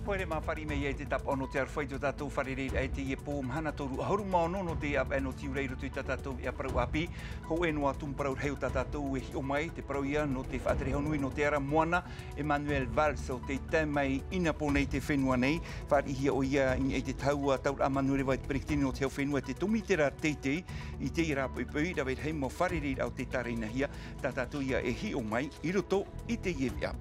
Koere mā whari mei e te tapa ono te arwhai to tātou whare rei e te pō mahana toru hauru maono no te ap eno tiurai roto i tātou i a parau api. Ho e noa tumparau reo tātou e hi o mai te parau ia no te whaatere haunui no te ara moana Emmanuel Valls o te tēmai ina pōnei te whenua nei. Whari hia o ia i te taua taura amanure vai te perektini no te hau whenua te tumitera teitei i te ira pui rawe hei mo whare rei au te tareina hia tātou ia e hi o mai i roto i te iewia.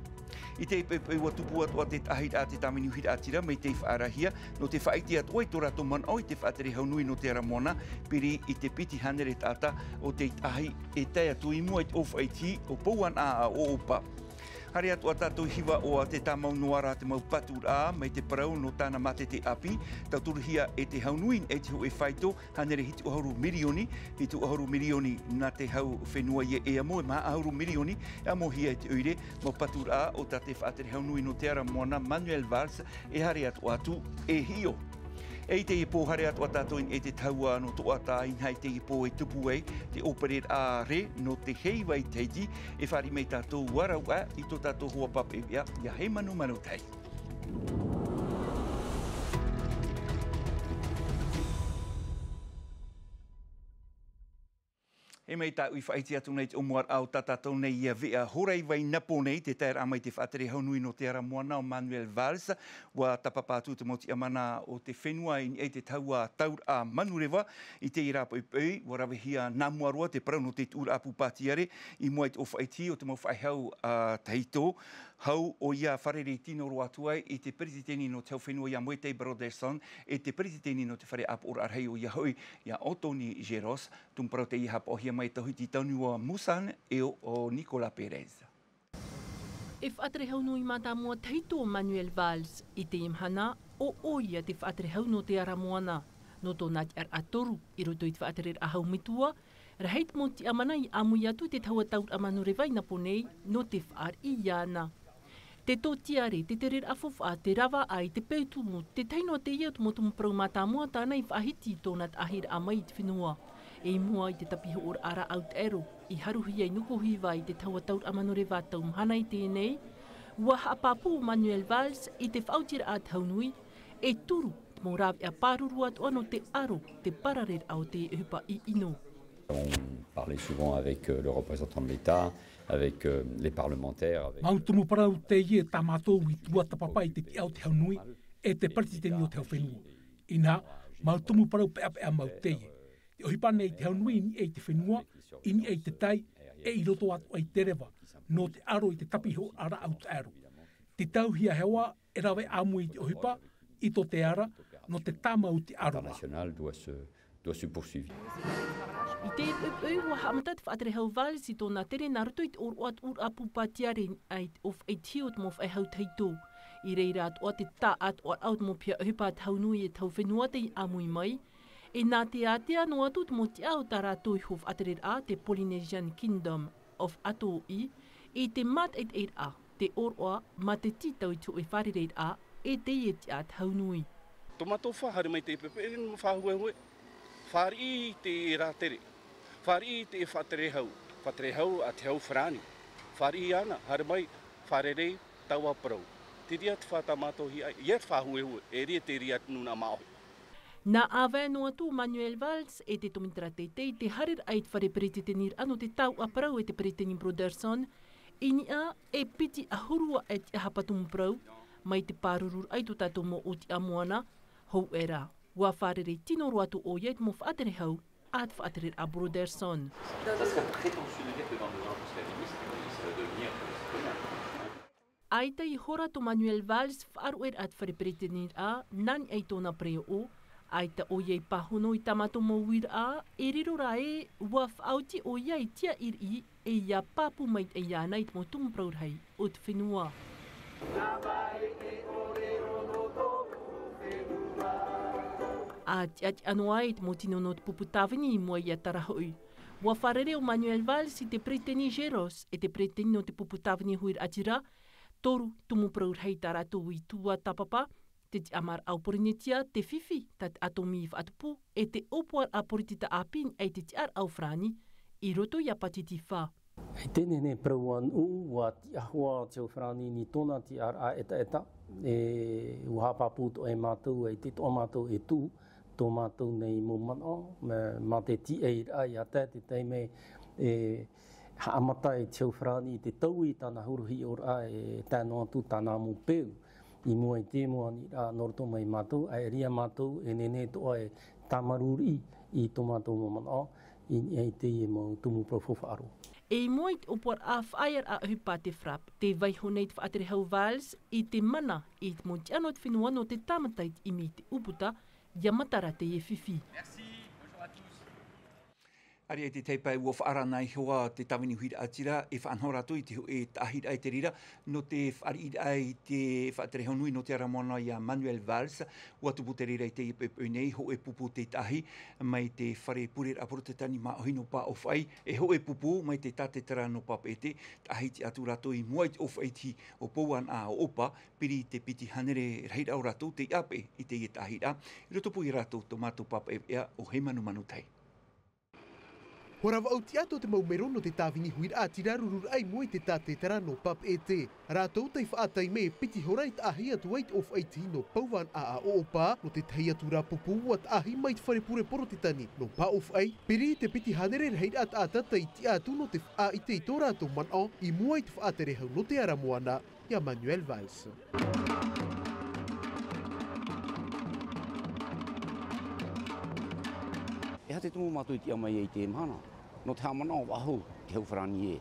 I te pepe ua tupu atua te ahit a te tamini uhira atira mei te whaarahia no te whaiti atua i tō rato man au i te whaatere haunui no te aramona piri i te piti hanere tata o te ahi e te atu i mua i te ofaiti o pouan a o opa. Hare atua tātou hiwa o te tamau noara te mau patura mei te parau no tāna mate te api. Tauturuhia e te haunuin e te ho e whaito hanere hiti o hauru milioni. Hiti o hauru milioni nā te hau whenua ia e amo e maa hauru milioni e amo hia e te uire mau patura o tā te whaatere haunui no te ara moana Manuel Valls e hare atua atu e hio. E te ipo hare atua tātou e te taua no toa tā inhai te ipo e tupu e te operet a re no te heiwai teiti e whari mei tātou warau a i tō tātou hoa pape ia hei manu tei. E mei tā ui whaiti atu nei te omuar au tātou nei ia vea horei vai napo nei te tair amai te whaatere haunui no te ara moana o Manuel Valls wa tapapātu te moti amana o te whenua i te taua taur a manurewa i te ira pui wa rawe hia namuarua te parau no te tūra apu pātiare i mua i te o whaiti o te mau whaihau tahito hau o ia wharere tino roa tuai i te perititeni no te whenua ia Moetei Broderson e te perititeni no te whare apu ora arhei o ia hui ia Otoni Geros tumparau te iha pohia mai tahuiti taunua Musan e o Nicola Perez. E whaatere hau nui mata mua teito Manuel Valls i te imhana o oia te whaatere hau no te ara moana. No tō nāti ar a toru i roto i te whaatere a hau mitua, rahait mo ti amana i amui atu te taua taur amanure vai na ponei no te whaar i iana. Te tō tiare, te te rer afof a te rawa ai te peutumu, te taino te iat mo tumu prau mata mua tāna i whaahiti tōna ahir a mai te whenua. E mua i te tapiho or ara out ero, i haruhi ai nukuhi vai te taua taur amanore vātau mhana i tēnei, ua haapapu Manuel Valls i te whautira a te haunui, e turu mō rawe a pārurua atu ano te aro, te pararer au te hupa i ino. On parlait souvent avec le représentant de l'État, avec les parlementaires. Mautumu parau te ie tā mātou i tua tapapa i te ki au te haunui e te parititeni o te hau whenua. Ina, mautumu parau pea pea mau te ie. Te ohipane i te haunui ni e te whenua, ini e te tai, e i roto atu ai te rewa, no te aro i te tapiho ara au te aro. Te tau hia hewa e rawe amu i te ohipa, i to te ara, no te tāmau te aro. International doit se poursuivre. I te ua haamata te whaatere hau Valls i tōna tere nā roto i te oroat ur apu pātiare ai of e tiot mo whai hau teito. I reira atu o te tā atu o au mo pia uhipa te haunui e tau whenua te i amui mai. E nā te atea no atu te mo te au tā rātou i hof atere a te Polynesian Kingdom of Ato i te mat e a te oroa ma te titau i tu e wharere a e te i te a te haunui. Tomato whahare mai te pepe, e whahuehue. Whari te rātere, whari te whatere hau a te hau whrani. Whari ana, hare mai, wharerei, taua parau. Te ria te whatamato hi ai, ia whahuehue, e ria te ria nuna mao. Nā awe no atu Manuel Valls e te tomintara teitei te harir ait whare peretenir ano te tau a parau e te pereteni Broderson, ini a e piti a hurua e te ahapatumu parau, mai te pārurur ai tu tātou mo o te amoana, hou era. Ua wharere tino roatu o iet mo whaatere hau, at whaatere a Broderson. Aita i hora to Manuel Valls whaaruer at whareperetenir a, nani ai tōna preo o, aita o iei pahono i tamato mo wir a, e riro rae, ua whaauti o iei tia iri e ia papu mai e ia nait mo tumpraurhei o te whenua. A ati anoa e te motino no te puputawini i mua i a tarahoi. Ua wharere o Manuel Valls i te preteni Geros e te preteni no te puputawini huir atira, toru tumu praur hei taratou i tua tapapa, te te amar au porinetia, te whiwhi, tat atomi i whatupu, e te opuar a poritita apin e te ar au frani, i roto i a patiti wha. Hei tēnei prauan u, wa ti ahua te au frani ni tōna ti ar a eta eta, e uha paputo e mātou e te toa mātou e tū, tō mātou nei mō mana, ma te ti e ai a te teime e haamata e Te Whrani te tau i tāna huruhi o rā e tāno atu tāna mō peu. I mua i te mua ni rā noroto mai mātou, ai ria mātou e nene toa e tamaruri i tō mātou mō mana, i te e mō tumu profofa aro. E moit opor af aier a hupa te frap, te vai honeit whaaterehau vals i te mana i te monti anot whenua no te tamatait i mi te uputa, ia matara te e whiwhi. Merci, bonjour à tous. Ari e te teipai ua whaaranai hoa te tawini huira atira e whaanhora tu i te e tahira ai te rira no te whaari ai te whaatereho nui no te aramona i a Manuel Valls ua tupu te rira i te ipepe nei ho e pupu te tahi mai te whare pure raporo te tani ma ohino pa o whai e ho e pupu mai te tate tera no papete tahi te atu rato i muait o whaiti o pouan a o opa piri te piti hanere reira o rato te ape i te i tahira i rotopu i rato tomato papa e ea o he manu manu tai. Hora wa auti ato te maumerono te tāwini huira a tira rurur ai moi te tate tarano pap e te. Rātou tei whaatai me piti horai ta ahi atu wait of aiti no pauwan a oopa no te tei atu rā pupu wat ahi mai te whare pure poro te tani. No pa of ai, piri te piti hanere rei at atata i ti atu no te wha i te i tō rātou man o i mua i te whaatere hau no te aramoana ia Manuel Valls. E hate tumu mātou i te amai e te mahana. No te hamana o ahu te Whrani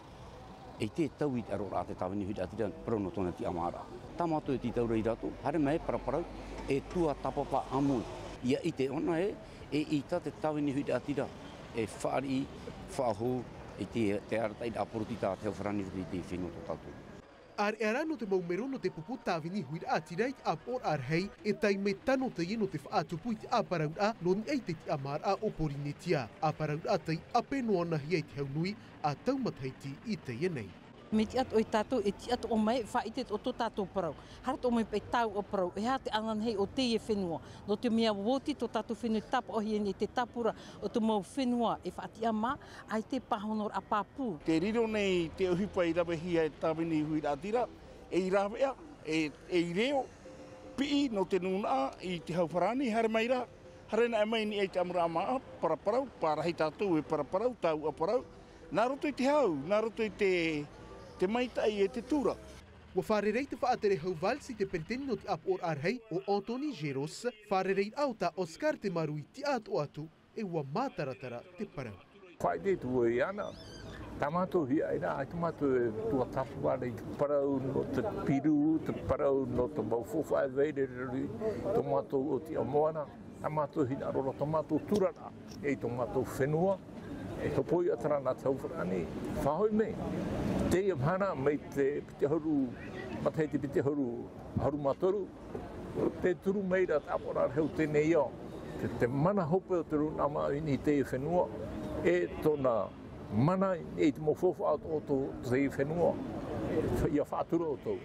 e te tau i te aro rā te tāwini huida atira parau no tōna te amara. Tā mātou e te taurei rato, hare mai paraparau e tua tapapa amui. Ia i te ona e i tā te tāwini huida atira e whaari, whaahu e te aratai a porotita te Whrani i te whenua tō tātou. Ar era no te maumerono te pupu tāwini huira a tirai ap or ar hei e tai me tano te ino te whaatupu i te aparaura no ni ei te ti amar a oporinetia. Aparaura tei apenoana hi ei te haunui a taumataiti i te ienei. Me ti atu o i tātou, e ti atu o mai, whaitet o tō tātou parau. Harat o mai pei tau o parau, e hea te angan hei o te e whenua. No te mea woti tō tātou whenua tapa o hieni te tapura o te mau whenua e whaatia mā, ai te pahonor a pāpū. Te riro nei te uhipa i rawe hi e tāwini huira atira, e i rawea, e i reo, pii no te nuna i te Whrani, hare mai rā. Hare na e mai ni e te amura amaa, paraparau, pārahi tātou e paraparau, tau a parau. Nā roto i te hau, nā roto i te maitai e te tura. Wa wharerei te whaatere hau Valls i te periteni no te ap or ar hei o Anthony Geros, wharerei auta Oscar te maru i ti atu atu e ua mātaratara te parau. Whai te tua i ana, tā mātou hi aina, ai te mātou e tua tapu ana i te parau no te piru, te parau no te maufofa e veirereri, tō mātou o te amoana, tā mātou hi arora tō mātou turana, e tō mātou whenua, e tō poi atara nā Te Whrani, whahoi me. Te mahana mai te piteharu, matai te piteharu haru matoru, te turu meira te apora reu tēnei au. Te mana hope o te runama i te whenua, e tōna mana e te mowhowha o tō te whenua, ia whātura o tō.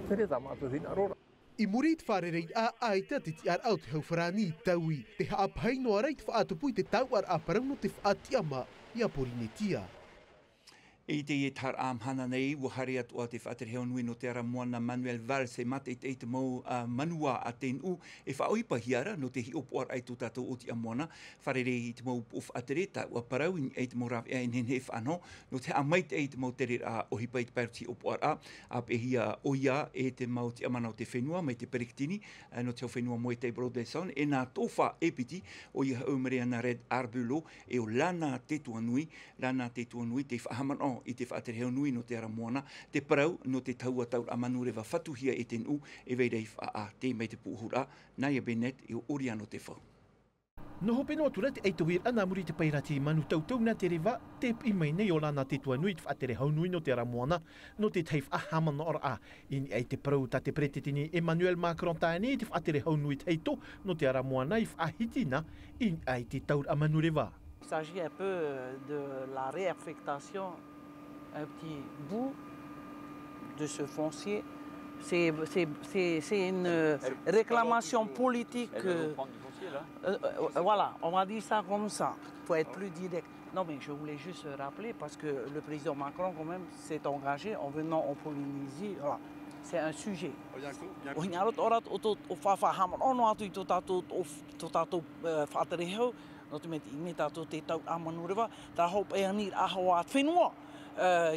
Tere tā mātou hina rora. I muri te wharerei a aita te ti ar au te Whrani i taui, te haapai no arai te whaatupui te tau ar a parau no te whaatiama i a porinetia. E te e tar amhana nei, wahare atua te whaaterehau nui no te ara moana Manuel Valls e mate i te mau manua a tenu e whaoipa hiara no te hi opo ar ai tō tātou o te amoana, wharerei i te mau of atereta ua parau i te mau rawe ai nene whano, no te amait e te mau tere a ohipa i te pairuti opo ar a pehia oia e te mau te amana o te whenua mai te periktini, no te whenua mo e te Brodeson, e nā tōwha epiti o iha aumerea na Red Arbulo e o lana te tuanui te whahaman i te whaaterehau nui no te ara moana, te parau no te taua taura amanu rewa whatuhia e tenu e veirei wha te mei te puhura, nai a Bennett i o oriano te whau. No hope no atura te eitohir ana muri te pairati manu tautau na te rewa, te imei nei o lana te tua nui te whaaterehau nui no te ara moana, no te teif ahamana ora a. Ini ei te parau ta te pretetini Emmanuel Macron tāne te whaaterehau nui teito no te ara moana i whahitina in ei te taura amanu rewa. Il s'agit un peu de la réaffectation, un petit bout de ce foncier. C'est une réclamation politique. Voilà, on va dire ça comme ça, pour être plus direct. Non, mais je voulais juste rappeler, parce que le président Macron, quand même, s'est engagé en venant en Polynésie. Voilà. c'est un sujet. O hinga rot orat o whawhahamon ono atu i tō tātou whaatarehau, no te me tātou te tau amanurewa, tā hope e anir aho a whenua.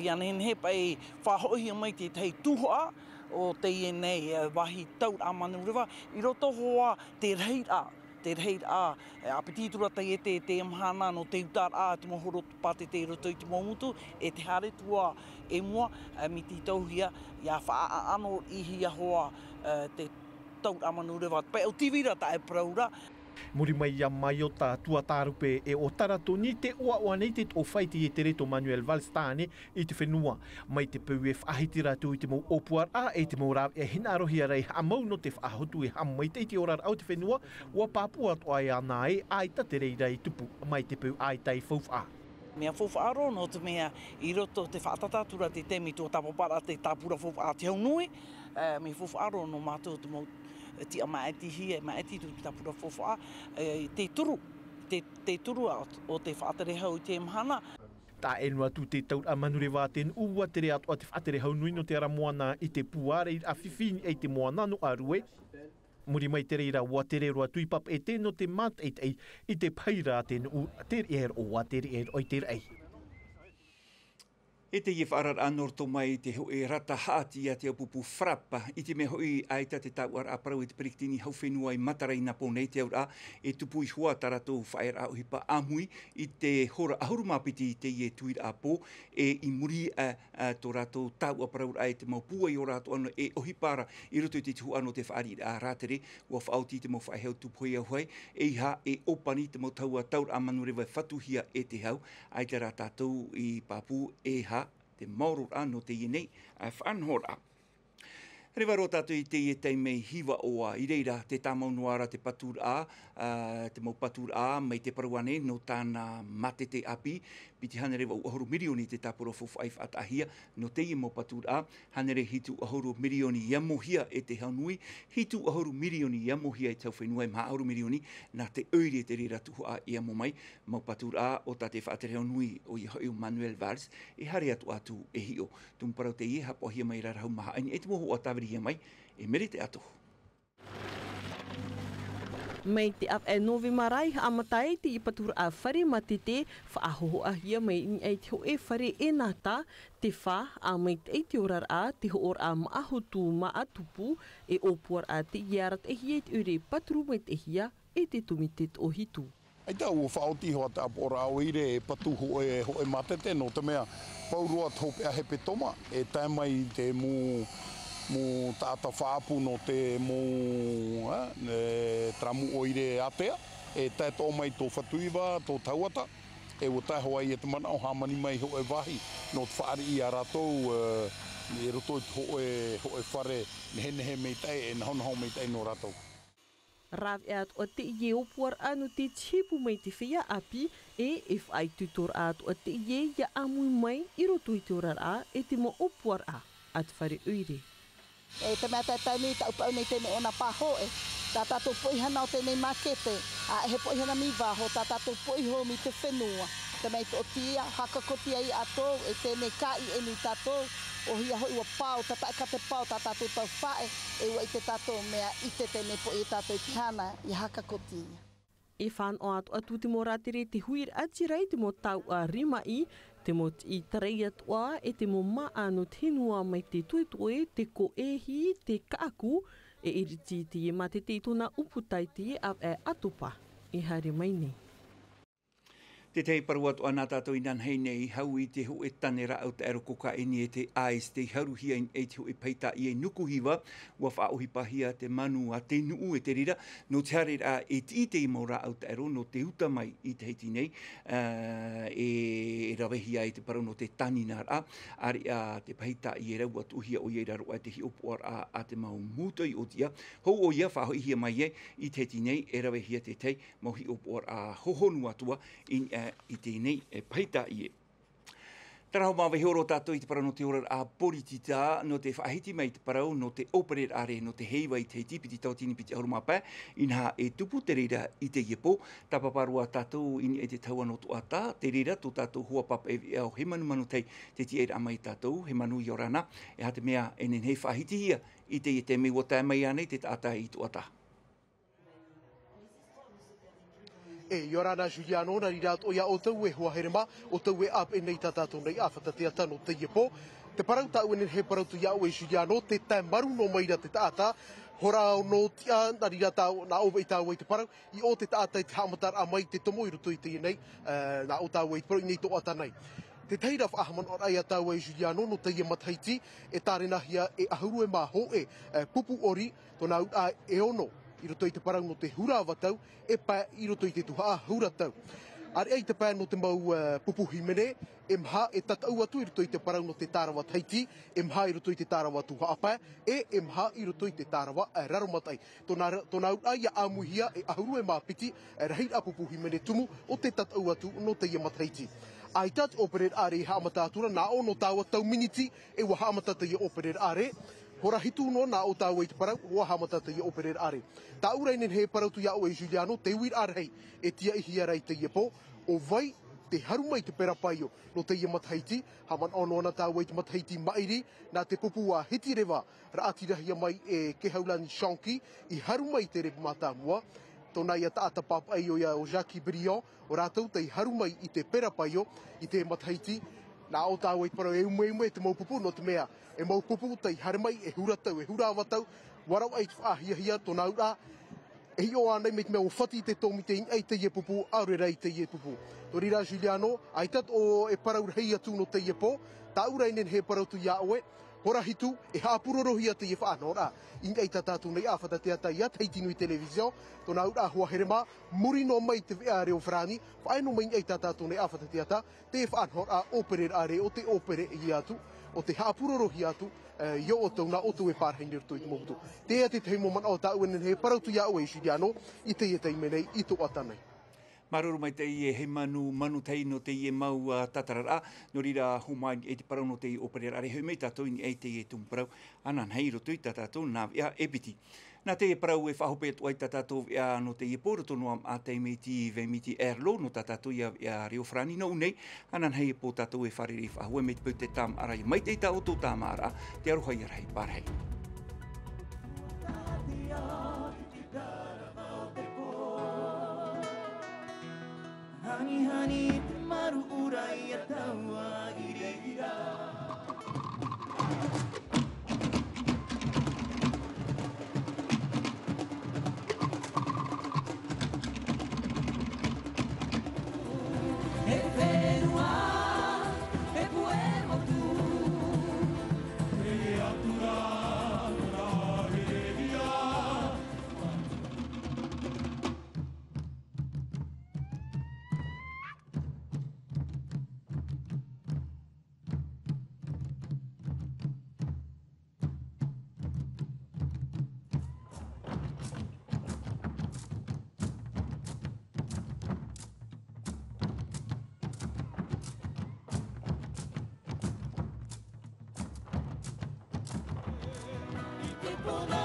Ia he pai whahohi mai te tei tuhoa, o te nei wahi tau amanurewa, i roto hoa te reira. Te reira, apetitura tai te mahana no te utar te mohoro pate te roto i te momutu, te hare tua e mua, mi te tauhia, ia wha ano i hia hoa te tau amanurewa. Pai o tivira ta e praura. Muri mai ia mai o tā tuatarupe e o tarato ni te ua nei te o whaiti e te reto Manuel Valls tāne i te whenua. Mai te peu e whahiti ratu i te mau opuar e te mau rāw e hina arohi arei hamau no te whahotu e hamai te iti orar au te whenua ua pāpua toa e ana ai tate reira i tupu mai te peu ai tai whauwha. Mea whawhaaro no te mea i roto te whaatatatura te temi tō tapopara te tāpura whawha te haunui. Me whawhaaro no mātou te mau ti amaeti hi e maeti tu tapura whawha. Te turu o te whaatarehau i te mahana. Tā enua tu te tau amanurewa ten ua tere atua te whaatarehau nui no te ara moana i te puare a whiwhini e te moana no arue. Muri mai te reira ua tere roa tuipap e te no te mat i te paira ten u te o a tere o i tere ei. E te whaarar anor tō mai te hoi rata haati a te upupu frapa i te me hoi aita te tauar a parau i te periktini hau whenua i matarai na pōnei te aura e tupu i hua taratou whaer a uhipa amui i te hora ahurumapiti i te ie tuira a pō e i muri tō ratou tau a parau ai te mau pua i o rato ano e ohipara i roto i te tuhu ano te whaari a rātere ua whaauti te mau whaehau tupuhi au hai e iha e opani te mau taua taur a manurewa whatuhia e te hau ai te rā tātou i papu e ha te mauro ano te ienei a whanhora. Rewa ro tātou i te ietei mei hiwa oa i reira te tamaunuara te patur te mau patur mai te paruane no tāna mate te api piti hanerewa uahuru mirioni te tapura whawhaif atahia no te i mau patur hanere hitu uahuru mirioni iamohia e te haunui hitu uahuru mirioni iamohia e tau whenua i maha ahuru mirioni na te oire te rira tuhu iamo mai mau patur o tā te whaatere haunui o i hoi Manuel Valls e hare atu e hio tumparau te i hapohia mai rarahau maha aini e te mohu o tawiri mai e mere te atohu. Mei te ap e novi marai amatai te ipatura a whare mati te whaahoho ahia mei ni ei te ho e whare e nata te wha a mei te ei te orar a te ho or a maahotu maatupu e opuar a te iarat e hia te ure paturu mei te hia e te tumitet o hitu. Ai tā ua whaoti hoa te apora au ire e patu ho e matete no te mea paurua tōpe a hepe toma e tai mai te mu tāta whaapu no te mu tramu oire atea e tai tō mai tō whatuiwa, tō tauata e o tai hoa i e te mana o hamani mai ho e wahi no te whaari i a ratou e roto i ho e whare nehe mei tai e nahonahau mei tai no ratou. Rav e atu o te ie opuar anu te chipu mai te whia api e whai tutor atu o te ie ia amui mai i roto i te orar a e te mo opuar a atu whare uire. E te mea tētai ni tau pau nei tēne ona pāho e tā tātou poihana o tēnei makete a he poihana mi waho tā tātou poiho mi te whenua. Te mei to tia hakakotia i atou e tēnei kai e ni tātou o hia hoi ua pāo tata e ka te pāo tā tātou tau whae e ua i te tātou mea i te tēnei po i tātou tihana i hakakotia. E whan o atu te mo rātere te huir atirei te mo tau a rima te mo i tarei atua e te mo maa no tenua mai te tuetoe, te ko ehi, te kaaku, e iriti te e mate te tona uputai te e atupa, e hare mai nei. Te tei paruatu ana tātou i nanhei nei hau i te hu e tanera au te aerokoka e ni e te ais te haruhia e te hu e peita i e nukuhiwa ua whaohipahia te manu a te nuu e te rira no te harera e te i maura au te aero no te uta mai i te heiti nei e rawehia i te paru no te tanina a ari a te peita i e rau atuhia o i e raro a te hiopuar a te mau mūtoi o tia hou o ia whaohihia mai i te heiti nei e rawehia te tei mau hiopuar a hohonu atua i tēnei e peita i e. Taraho mawe horo tātou i te parau no te ora a poritita no te whaahiti mai te parau no te operate are no te heiwa i te tipiti tautini piti ahurumapa inha e tupu te reira i te iepo. Tapaparua tātou ini e te taua no tuata te reira tō tātou hua papa e au he manu tei te ti eira amai tātou he manu i orana e hate mea enen hei whaahiti hia i te te me o tā mai anei te tātai i tuata. E Yorana Juliano na rirat o ia o tau e hua herema, o tau e ap e nei tātātou nei awhata te ata no te iepo. Te parau tau enen he parau tu ia o e Juliano, te tai maru no maira te tāta, hora o no tia na rirata na ova i tāu e te parau, i o te tāta i te hamatar a mai te tomo i ruto i te nei, na o tāu e te parau i nei to ata nei. Te teira whaahaman o rai a tāu e Juliano no te ia mathaiti, e tārena hia e ahuru e maho e pupu ori, tōna ut a e ono. I roto i te parau no te hura watau, e pā i roto i te tuha hura tau. Are ai te pā no te mau pupu himene, e mha e tatau atu i roto i te parau no te tārawa taiti, e mha i roto i te tārawa tuha apa, e mha i roto i te tārawa raromatai. Tōna ai a amuhia e ahuru e māpiti, e rahir a pupu himene tumu o te tatau atu no te iamataiti. Ai tat operate are i haamatatura, nā o no tāua tau miniti e wa haamatata i operate are, hora hitu no na o tāua i te parau, hoa hamatata i operate are. Tā ura inen he parau tu iau e Juliano, te uir arhei e tia i hiarai te iepo, o vai te haru mai te pera paio no te ia mathaiti, haman ono ana tāua i te mathaiti mairi, nā te pupu a hiti rewa, ra atirahia mai e ke haulani Shonki, i haru mai te rewa mātāmua, tōna ia tāta papa ai o ia o Jacques Brion, o rātou te haru mai i te pera paio, i te mathaiti, nā o tāua i te parau e ume te maupupu no te mea, e maupupu tei hare mai e hura tau, e hura watau, warau ai te whaahia tōna ura, e hi o anei me te mea o whati te tōmi te ai te iepupu, aure rei te iepupu. Tō rira Juliano, ai tat o e parau rei atu no te iepo, tā ura inen he parau tu ia oe, hora hitu e hāpurorohi a te ie whaanora, in ei tātātou nei āwhata te ata ia teiti nui televizio, tōna ura hua herema, muri no mai te vea reo whrani, whaeno mai ei tātātou nei āwhata te ata, te whaanora opere are o te opere i atu, o te hāpurorohi atu, i o tau na o tu e pārheini ruto i te mohutu. Te ate te moman o tāu enen he parautu ia o e Juliano, i te tei menei, i tō atanei. Maruru mai te ie he manu tei no te ie mau tatarara, no rira humai e te parau no te ie operera are heu mei tātou ini e te ie tumparau, anan hei roto i tātou nā via e piti. Nā te ie parau e whahope atu ai tātou via no te ie pōro tonu am a te miti ve miti erlo no tātou ia reo frani no unei, anan hei pō tātou e whariri whahue me te pau te tam arai mai te tā o tō tāmara, te aroha i arhei pārhei. Hani hani te maru urai a taua ire ira. E whenua, e poema tu, e atura, ra ire ira. Te pona